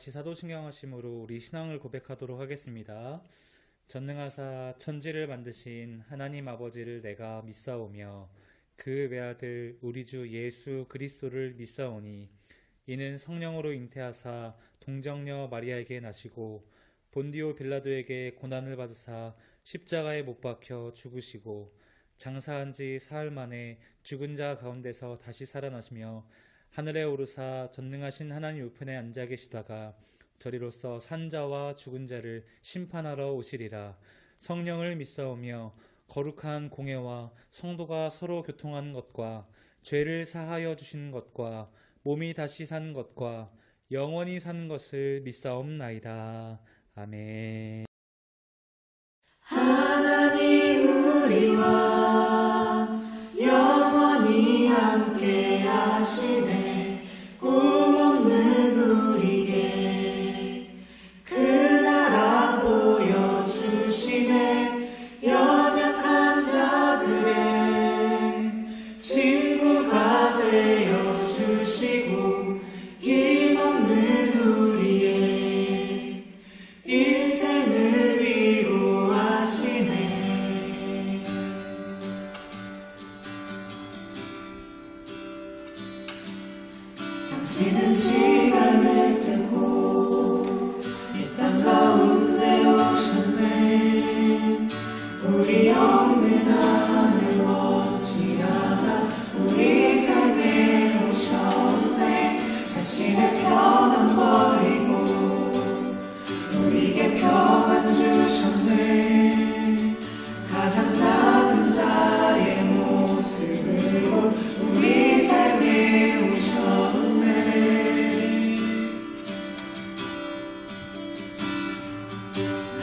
같이 사도신경 하심으로 우리 신앙을 고백하도록 하겠습니다. 전능하사 천지를 만드신 하나님 아버지를 내가 믿사오며 그 외아들 우리 주 예수 그리스도를 믿사오니 이는 성령으로 잉태하사 동정녀 마리아에게 나시고 본디오 빌라도에게 고난을 받으사 십자가에 못 박혀 죽으시고 장사한 지 사흘 만에 죽은 자 가운데서 다시 살아나시며 하늘에 오르사 전능하신 하나님 우편에 앉아 계시다가 저리로서 산자와 죽은 자를 심판하러 오시리라. 성령을 믿사오며 거룩한 공회와 성도가 서로 교통하는 것과 죄를 사하여 주시는 것과 몸이 다시 사는 것과 영원히 사는 것을 믿사옵나이다. 아멘. 하나님 우리와 영원히 함께 하시네. 꿈없는 우리에게 그 나라 보여주시네. 연약한 자들의 친구가 되어주시고 힘없는 우리의 인생을 위로하시네. 당신은 시간을 뚫고 이 땅 가운데 오셨네. 우리 없는 하늘 멋지 않아 우리 삶에 오셨네. 자신의 편안 버리고 우리에게 평안 주셨네. 가장 낮은 자의 모습으로 우리 삶에 오셨네.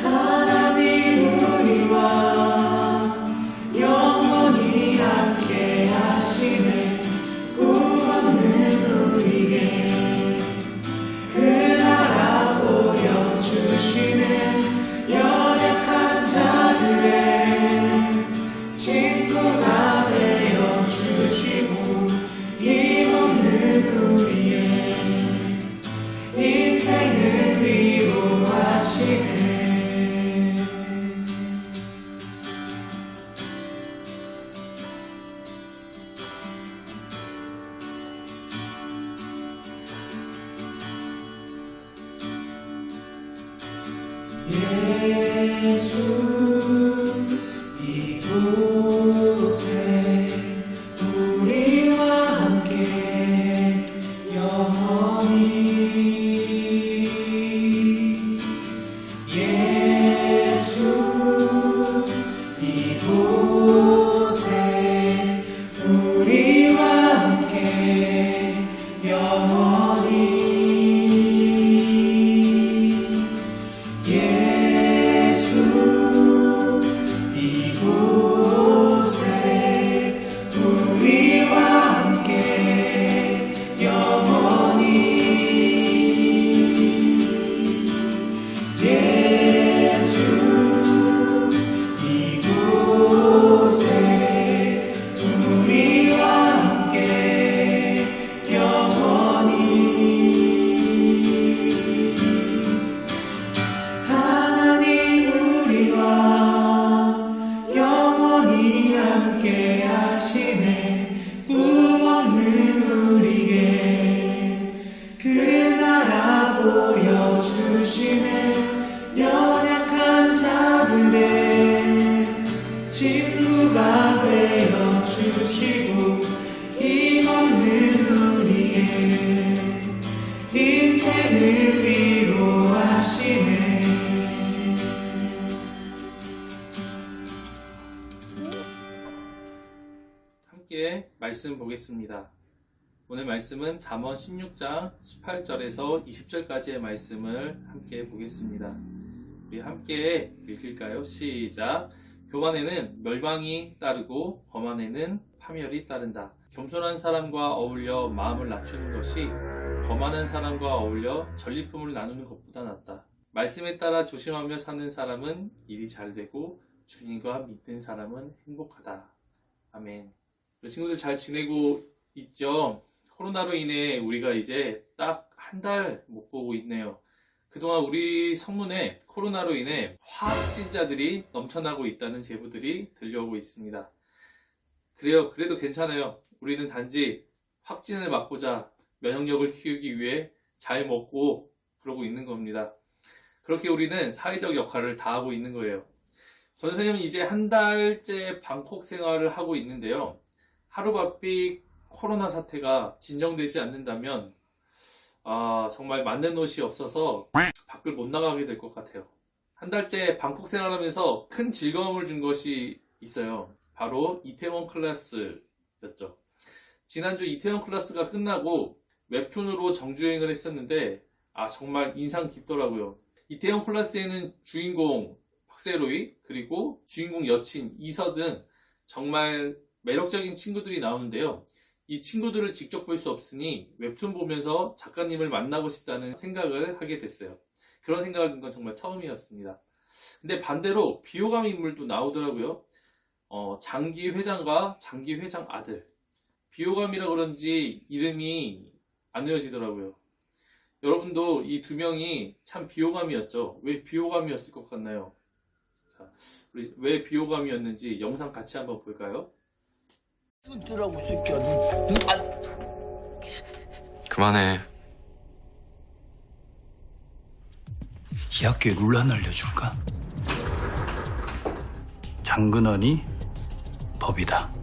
하나님 우리와 영원히 함께 하시네. 꿈없는 우리에게 그 나라 보여주시네. 연약한 자들의 친구가 되어주시고 힘없는 우리의 인생을 위로하시네. 예수 이곳에 우리와 함께 영원히. 예수 이곳에 우리와 함께 영원히. 예수 이곳에 우리와 함께 영원히. 예수 이곳에 우리와 함께 영원히. 하나님 우리와 영원히 함께 하시네. 꿈없는 우리에게 그 나라 보여주시네. 연약한 자들의 친구가 되어주시고 힘없는 우리의 인생을 위로하시네. 함께 말씀 보겠습니다. 오늘 말씀은 잠언 16장 18절에서 20절까지의 말씀을 함께 보겠습니다. 우리 함께 읽을까요? 시작! 교만에는 멸망이 따르고 거만에는 파멸이 따른다. 겸손한 사람과 어울려 마음을 낮추는 것이 거만한 사람과 어울려 전리품을 나누는 것보다 낫다. 말씀에 따라 조심하며 사는 사람은 일이 잘 되고 주님과 믿는 사람은 행복하다. 아멘. 우리 친구들 잘 지내고 있죠? 코로나로 인해 우리가 이제 딱 한 달 못 보고 있네요. 그동안 우리 성문에 코로나로 인해 확진자들이 넘쳐나고 있다는 제보들이 들려오고 있습니다. 그래도 괜찮아요. 우리는 단지 확진을 막고자 면역력을 키우기 위해 잘 먹고 그러고 있는 겁니다. 그렇게 우리는 사회적 역할을 다하고 있는 거예요. 전 선생님은 이제 한 달째 방콕 생활을 하고 있는데요. 하루바삐 코로나 사태가 진정되지 않는다면 정말 맞는 옷이 없어서 밖을 못 나가게 될 것 같아요. 한 달째 방콕 생활하면서 큰 즐거움을 준 것이 있어요. 바로 이태원 클래스였죠. 지난주 이태원 클래스가 끝나고 웹툰으로 정주행을 했었는데 정말 인상 깊더라고요. 이태원 클래스에는 주인공 박세로이 그리고 주인공 여친 이서 등 정말 매력적인 친구들이 나오는데요. 이 친구들을 직접 볼 수 없으니 웹툰 보면서 작가님을 만나고 싶다는 생각을 하게 됐어요. 그런 생각을 든 건 정말 처음이었습니다. 근데 반대로 비호감 인물도 나오더라고요. 장기 회장과 장기 회장 아들. 비호감이라 그런지 이름이 안 외워지더라고요. 여러분도 이 두 명이 참 비호감이었죠. 왜 비호감이었을 것 같나요? 자, 우리 왜 비호감이었는지 영상 같이 한번 볼까요? 눈 뜨라고 새끼야. 그만해. 이 학교의 룰 하나 알려줄까? 장근원이 법이다.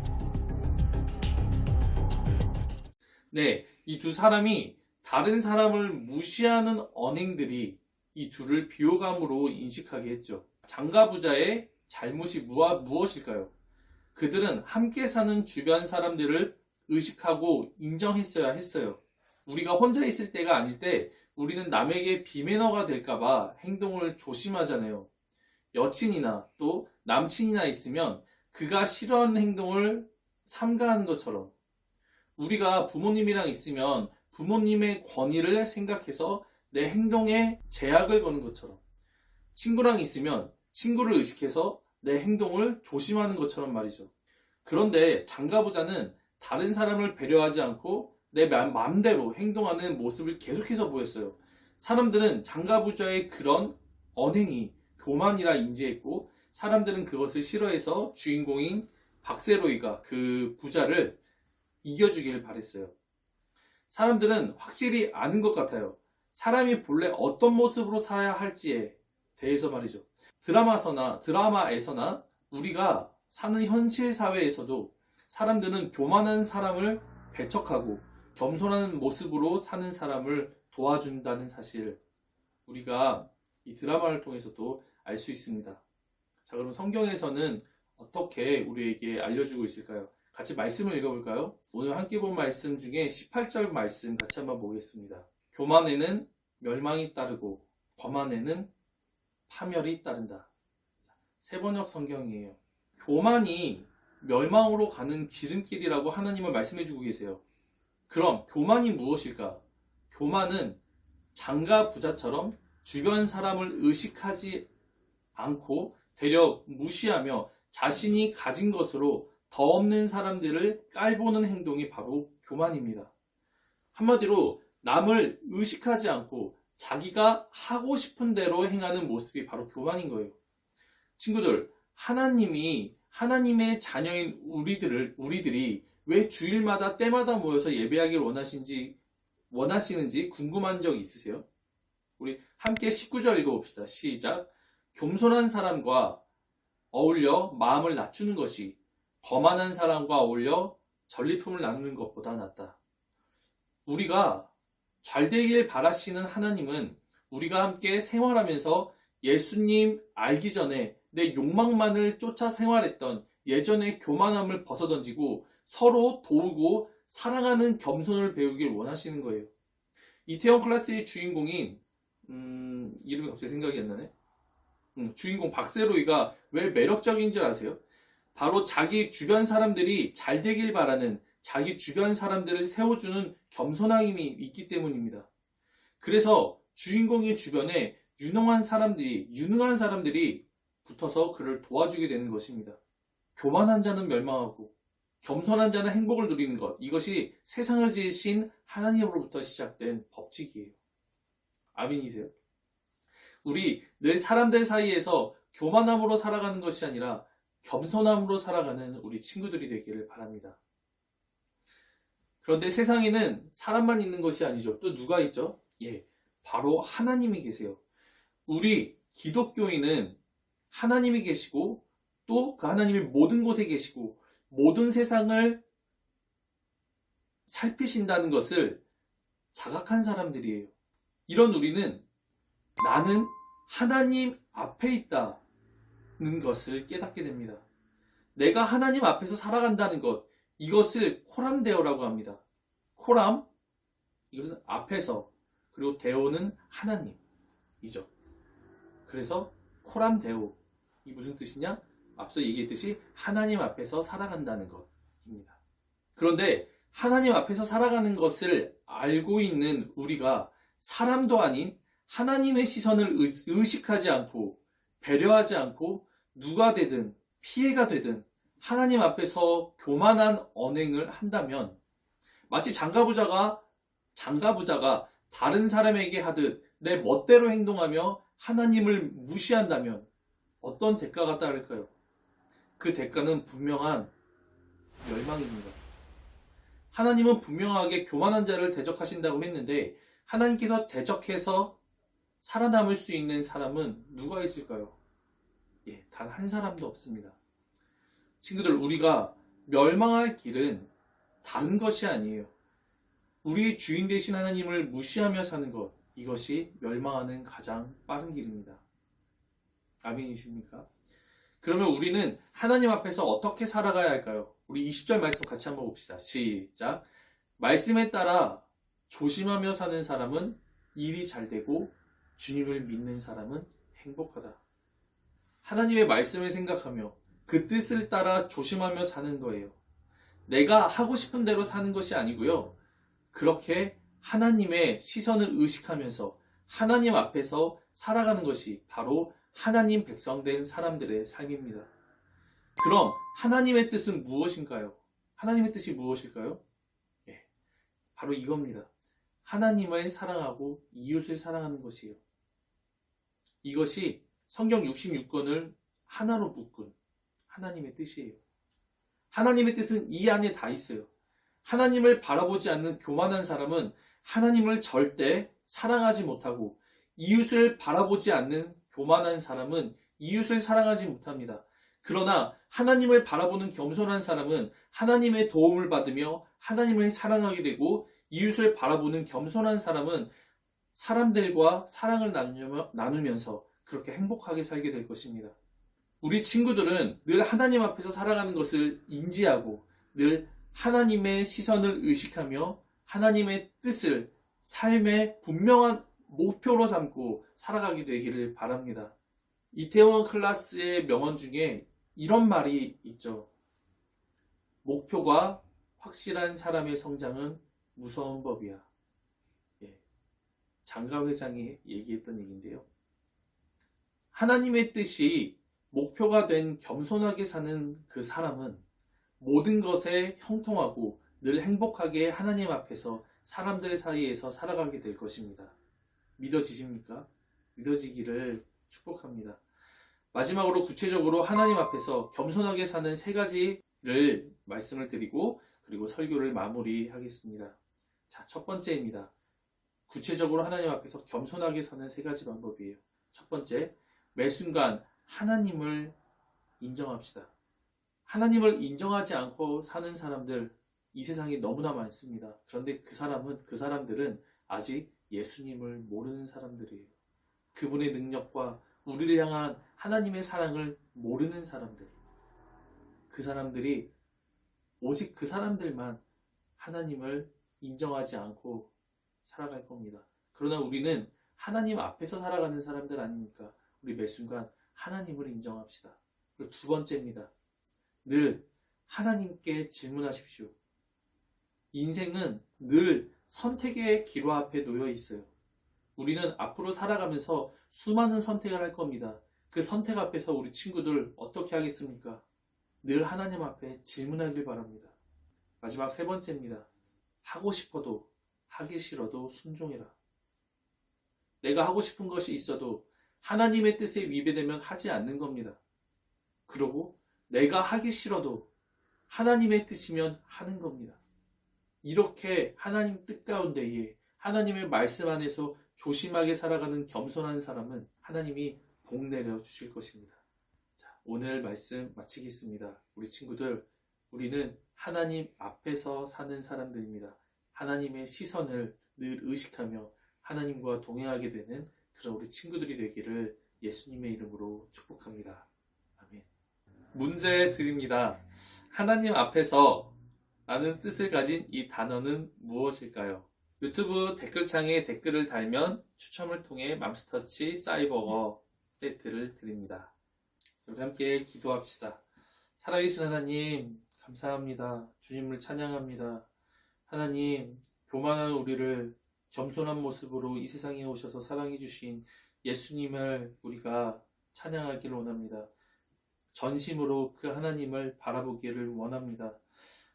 네, 이 두 사람이 다른 사람을 무시하는 언행들이 이 둘을 비호감으로 인식하게 했죠. 장가부자의 잘못이 무엇일까요? 그들은 함께 사는 주변 사람들을 의식하고 인정했어야 했어요. 우리가 혼자 있을 때가 아닐 때 우리는 남에게 비매너가 될까봐 행동을 조심하잖아요. 여친이나 또 남친이나 있으면 그가 싫어하는 행동을 삼가하는 것처럼 우리가 부모님이랑 있으면 부모님의 권위를 생각해서 내 행동에 제약을 거는 것처럼 친구랑 있으면 친구를 의식해서 내 행동을 조심하는 것처럼 말이죠. 그런데 장가부자는 다른 사람을 배려하지 않고 내 마음대로 행동하는 모습을 계속해서 보였어요. 사람들은 장가부자의 그런 언행이 교만이라 인지했고 사람들은 그것을 싫어해서 주인공인 박세로이가 그 부자를 이겨주길 바랬어요. 사람들은 확실히 아는 것 같아요. 사람이 본래 어떤 모습으로 살아야 할지에 대해서 말이죠. 드라마에서나 우리가 사는 현실 사회에서도 사람들은 교만한 사람을 배척하고 겸손한 모습으로 사는 사람을 도와준다는 사실 우리가 이 드라마를 통해서도 알 수 있습니다. 자, 그럼 성경에서는 어떻게 우리에게 알려주고 있을까요? 같이 말씀을 읽어볼까요? 오늘 함께 본 말씀 중에 18절 말씀 같이 한번 보겠습니다. 교만에는 멸망이 따르고 거만에는 파멸이 따른다. 세번역 성경이에요. 교만이 멸망으로 가는 지름길이라고 하나님은 말씀해주고 계세요. 그럼 교만이 무엇일까? 교만은 장가 부자처럼 주변 사람을 의식하지 않고 되려 무시하며 자신이 가진 것으로 더 없는 사람들을 깔보는 행동이 바로 교만입니다. 한마디로 남을 의식하지 않고 자기가 하고 싶은 대로 행하는 모습이 바로 교만인 거예요. 친구들, 하나님의 자녀인 우리들이 왜 주일마다 때마다 모여서 예배하길 원하시는지 궁금한 적 있으세요? 우리 함께 19절 읽어봅시다. 시작. 겸손한 사람과 어울려 마음을 낮추는 것이 거만한 사람과 어울려 전리품을 나누는 것보다 낫다. 우리가 잘 되길 바라시는 하나님은 우리가 함께 생활하면서 예수님 알기 전에 내 욕망만을 쫓아 생활했던 예전의 교만함을 벗어던지고 서로 도우고 사랑하는 겸손을 배우길 원하시는 거예요. 이태원 클래스의 주인공인 이름이 갑자기 생각이 안 나네. 주인공 박세로이가 왜 매력적인 줄 아세요? 바로 자기 주변 사람들이 잘 되길 바라는 자기 주변 사람들을 세워주는 겸손함이 있기 때문입니다. 그래서 주인공의 주변에 유능한 사람들이 붙어서 그를 도와주게 되는 것입니다. 교만한 자는 멸망하고 겸손한 자는 행복을 누리는 것, 이것이 세상을 지으신 하나님으로부터 시작된 법칙이에요. 아멘이세요? 우리 늘 사람들 사이에서 교만함으로 살아가는 것이 아니라 겸손함으로 살아가는 우리 친구들이 되기를 바랍니다. 그런데 세상에는 사람만 있는 것이 아니죠. 또 누가 있죠? 예, 바로 하나님이 계세요. 우리 기독교인은 하나님이 계시고 또 그 하나님이 모든 곳에 계시고 모든 세상을 살피신다는 것을 자각한 사람들이에요. 이런 우리는 나는 하나님 앞에 있다는 것을 깨닫게 됩니다. 내가 하나님 앞에서 살아간다는 것, 이것을 코람데오라고 합니다. 코람, 이것은 앞에서, 그리고 데오는 하나님이죠. 그래서 코람데오, 이 무슨 뜻이냐? 앞서 얘기했듯이 하나님 앞에서 살아간다는 것입니다. 그런데 하나님 앞에서 살아가는 것을 알고 있는 우리가 사람도 아닌 하나님의 시선을 의식하지 않고 배려하지 않고 누가 되든 피해가 되든 하나님 앞에서 교만한 언행을 한다면 마치 장가부자가 다른 사람에게 하듯 내 멋대로 행동하며 하나님을 무시한다면 어떤 대가가 따를까요? 그 대가는 분명한 멸망입니다. 하나님은 분명하게 교만한 자를 대적하신다고 했는데 하나님께서 대적해서 살아남을 수 있는 사람은 누가 있을까요? 예, 단 한 사람도 없습니다. 친구들, 우리가 멸망할 길은 다른 것이 아니에요. 우리의 주인 되신 하나님을 무시하며 사는 것, 이것이 멸망하는 가장 빠른 길입니다. 아멘이십니까? 그러면 우리는 하나님 앞에서 어떻게 살아가야 할까요? 우리 20절 말씀 같이 한번 봅시다. 시작. 말씀에 따라 조심하며 사는 사람은 일이 잘 되고 주님을 믿는 사람은 행복하다. 하나님의 말씀을 생각하며 그 뜻을 따라 조심하며 사는 거예요. 내가 하고 싶은 대로 사는 것이 아니고요. 그렇게 하나님의 시선을 의식하면서 하나님 앞에서 살아가는 것이 바로 하나님 백성된 사람들의 삶입니다. 그럼 하나님의 뜻은 무엇인가요? 하나님의 뜻이 무엇일까요? 예, 바로 이겁니다. 하나님을 사랑하고 이웃을 사랑하는 것이에요. 이것이 성경 66권을 하나로 묶은 하나님의 뜻이에요. 하나님의 뜻은 이 안에 다 있어요. 하나님을 바라보지 않는 교만한 사람은 하나님을 절대 사랑하지 못하고 이웃을 바라보지 않는 교만한 사람은 이웃을 사랑하지 못합니다. 그러나 하나님을 바라보는 겸손한 사람은 하나님의 도움을 받으며 하나님을 사랑하게 되고 이웃을 바라보는 겸손한 사람은 사람들과 사랑을 나누면서 그렇게 행복하게 살게 될 것입니다. 우리 친구들은 늘 하나님 앞에서 살아가는 것을 인지하고 늘 하나님의 시선을 의식하며 하나님의 뜻을 삶의 분명한 목표로 삼고 살아가게 되기를 바랍니다. 이태원 클라스의 명언 중에 이런 말이 있죠. 목표가 확실한 사람의 성장은 무서운 법이야. 예, 장가 회장이 얘기했던 얘기인데요. 하나님의 뜻이 목표가 된 겸손하게 사는 그 사람은 모든 것에 형통하고 늘 행복하게 하나님 앞에서 사람들 사이에서 살아가게 될 것입니다. 믿어지십니까? 믿어지기를 축복합니다. 마지막으로 구체적으로 하나님 앞에서 겸손하게 사는 세 가지를 말씀을 드리고 그리고 설교를 마무리하겠습니다. 자, 첫 번째입니다. 구체적으로 하나님 앞에서 겸손하게 사는 세 가지 방법이에요. 첫 번째, 매 순간 하나님을 인정합시다. 하나님을 인정하지 않고 사는 사람들 이 세상에 너무나 많습니다. 그런데 그 사람들은 아직 예수님을 모르는 사람들이에요. 그분의 능력과 우리를 향한 하나님의 사랑을 모르는 사람들. 그 사람들이 오직 그 사람들만 하나님을 인정하지 않고 살아갈 겁니다. 그러나 우리는 하나님 앞에서 살아가는 사람들 아닙니까? 우리 매 순간 하나님을 인정합시다. 그리고 두 번째입니다. 늘 하나님께 질문하십시오. 인생은 늘 선택의 기로 앞에 놓여 있어요. 우리는 앞으로 살아가면서 수많은 선택을 할 겁니다. 그 선택 앞에서 우리 친구들 어떻게 하겠습니까? 늘 하나님 앞에 질문하길 바랍니다. 마지막 세 번째입니다. 하고 싶어도 하기 싫어도 순종해라. 내가 하고 싶은 것이 있어도 하나님의 뜻에 위배되면 하지 않는 겁니다. 그리고 내가 하기 싫어도 하나님의 뜻이면 하는 겁니다. 이렇게 하나님 뜻 가운데에 하나님의 말씀 안에서 조심하게 살아가는 겸손한 사람은 하나님이 복 내려 주실 것입니다. 자, 오늘 말씀 마치겠습니다. 우리 친구들, 우리는 하나님 앞에서 사는 사람들입니다. 하나님의 시선을 늘 의식하며 하나님과 동행하게 되는 그런 우리 친구들이 되기를 예수님의 이름으로 축복합니다. 아멘. 문제 드립니다. 하나님 앞에서 라는 뜻을 가진 이 단어는 무엇일까요? 유튜브 댓글창에 댓글을 달면 추첨을 통해 맘스터치 사이버거 세트를 드립니다. 우리 함께 기도합시다. 살아계신 하나님, 감사합니다. 주님을 찬양합니다. 하나님, 교만한 우리를 겸손한 모습으로 이 세상에 오셔서 사랑해 주신 예수님을 우리가 찬양하기를 원합니다. 전심으로 그 하나님을 바라보기를 원합니다.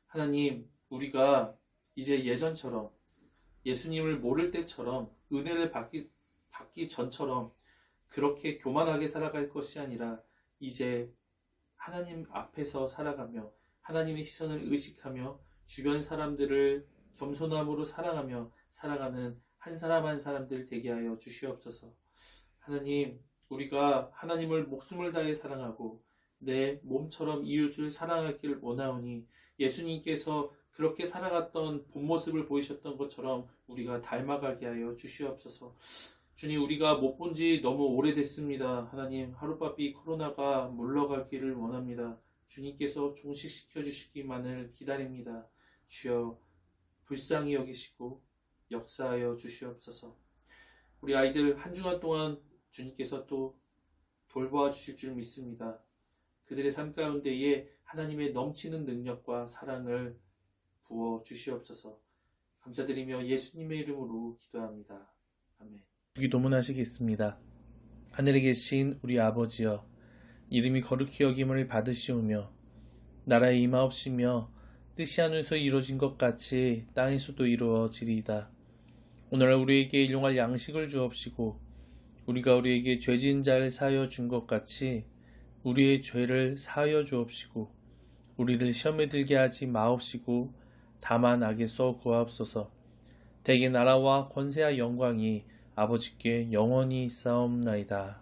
하나님, 우리가 이제 예전처럼 예수님을 모를 때처럼 은혜를 받기 전처럼 그렇게 교만하게 살아갈 것이 아니라 이제 하나님 앞에서 살아가며 하나님의 시선을 의식하며 주변 사람들을 겸손함으로 사랑하며 살아가는 한 사람 한 사람들 되게 하여 주시옵소서. 하나님, 우리가 하나님을 목숨을 다해 사랑하고 내 몸처럼 이웃을 사랑하기를 원하오니 예수님께서 그렇게 살아갔던 본 모습을 보이셨던 것처럼 우리가 닮아가게 하여 주시옵소서. 주님, 우리가 못 본 지 너무 오래됐습니다. 하나님, 하루바삐 코로나가 물러가기를 원합니다. 주님께서 종식시켜 주시기만을 기다립니다. 주여, 불쌍히 여기시고 역사하여 주시옵소서. 우리 아이들 한 주간 동안 주님께서 또 돌보아 주실 줄 믿습니다. 그들의 삶 가운데에 하나님의 넘치는 능력과 사랑을 부어 주시옵소서. 감사드리며 예수님의 이름으로 기도합니다. 아멘. 기도문 하시겠습니다. 하늘에 계신 우리 아버지여, 이름이 거룩히 여김을 받으시오며 나라의 임하옵시며 뜻이 하늘에서 이루어진 것 같이 땅에서도 이루어지리이다. 오늘날 우리에게 일용할 양식을 주옵시고 우리가 우리에게 죄진 자를 사하여 준 것 같이 우리의 죄를 사하여 주옵시고 우리를 시험에 들게 하지 마옵시고 다만 악에서 구하옵소서. 대개 나라와 권세와 영광이 아버지께 영원히 있사옵나이다.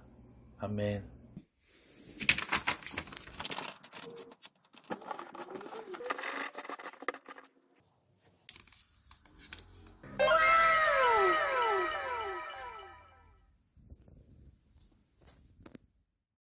아멘.